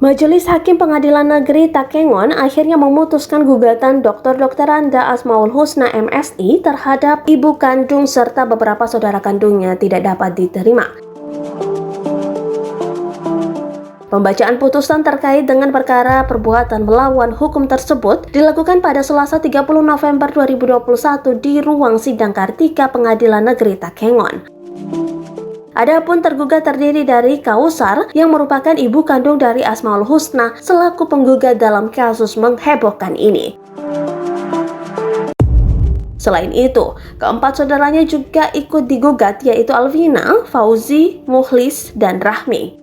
Majelis Hakim Pengadilan Negeri Takengon akhirnya memutuskan gugatan Dr. Anda Asmaul Husna MSI terhadap ibu kandung serta beberapa saudara kandungnya tidak dapat diterima. Pembacaan putusan terkait dengan perkara perbuatan melawan hukum tersebut dilakukan pada Selasa 30 November 2021 di ruang sidang Kartika Pengadilan Negeri Takengon. Adapun tergugat terdiri dari Kausar yang merupakan ibu kandung dari Asmaul Husna selaku penggugat dalam kasus menghebohkan ini. Selain itu, keempat saudaranya juga ikut digugat yaitu Alvina, Fauzi, Mukhlis, dan Rahmi.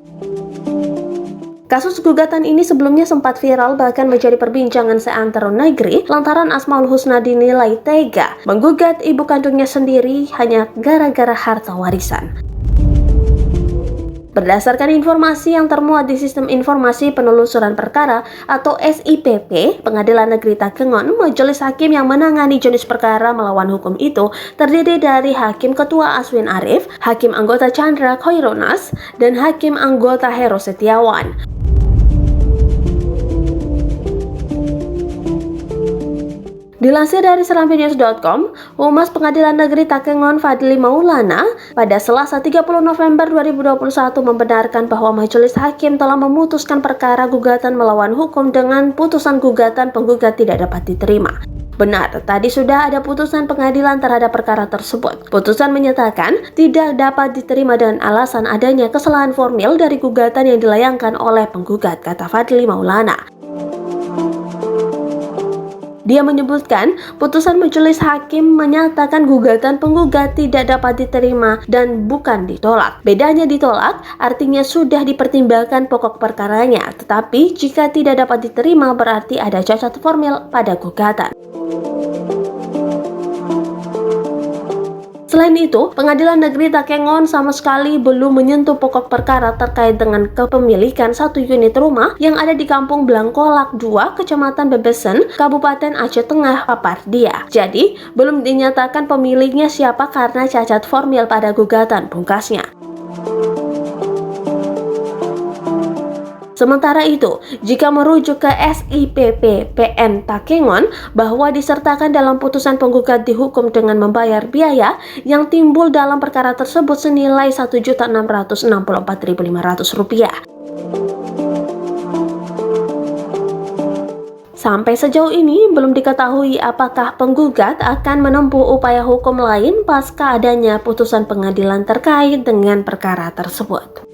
Kasus gugatan ini sebelumnya sempat viral bahkan menjadi perbincangan seantero negeri lantaran Asmaul Husna dinilai tega menggugat ibu kandungnya sendiri hanya gara-gara harta warisan. Berdasarkan informasi yang termuat di Sistem Informasi Penelusuran Perkara atau SIPP Pengadilan Negeri Takengon, majelis hakim yang menangani jenis perkara melawan hukum itu terdiri dari Hakim Ketua Aswin Arif, Hakim Anggota Chandra Khoironas, dan Hakim Anggota Hero Setiawan. Dilansir dari seramvideos.com, Humas Pengadilan Negeri Takengon Fadli Maulana pada Selasa 30 November 2021 membenarkan bahwa majelis hakim telah memutuskan perkara gugatan melawan hukum dengan putusan gugatan penggugat tidak dapat diterima. Benar, tadi sudah ada putusan pengadilan terhadap perkara tersebut. Putusan menyatakan tidak dapat diterima dengan alasan adanya kesalahan formil dari gugatan yang dilayangkan oleh penggugat, kata Fadli Maulana. Dia menyebutkan, putusan majelis hakim menyatakan gugatan penggugat tidak dapat diterima dan bukan ditolak. Bedanya ditolak, artinya sudah dipertimbangkan pokok perkaranya, tetapi jika tidak dapat diterima berarti ada cacat formil pada gugatan. Selain itu, Pengadilan Negeri Takengon sama sekali belum menyentuh pokok perkara terkait dengan kepemilikan satu unit rumah yang ada di Kampung Blangkolak 2, Kecamatan Bebesen, Kabupaten Aceh Tengah, Papardia. Jadi, belum dinyatakan pemiliknya siapa karena cacat formil pada gugatan, pungkasnya. Sementara itu, jika merujuk ke SIPP PN Takengon bahwa disertakan dalam putusan penggugat dihukum dengan membayar biaya yang timbul dalam perkara tersebut senilai Rp1.664.500. Sampai sejauh ini belum diketahui apakah penggugat akan menempuh upaya hukum lain pasca adanya putusan pengadilan terkait dengan perkara tersebut.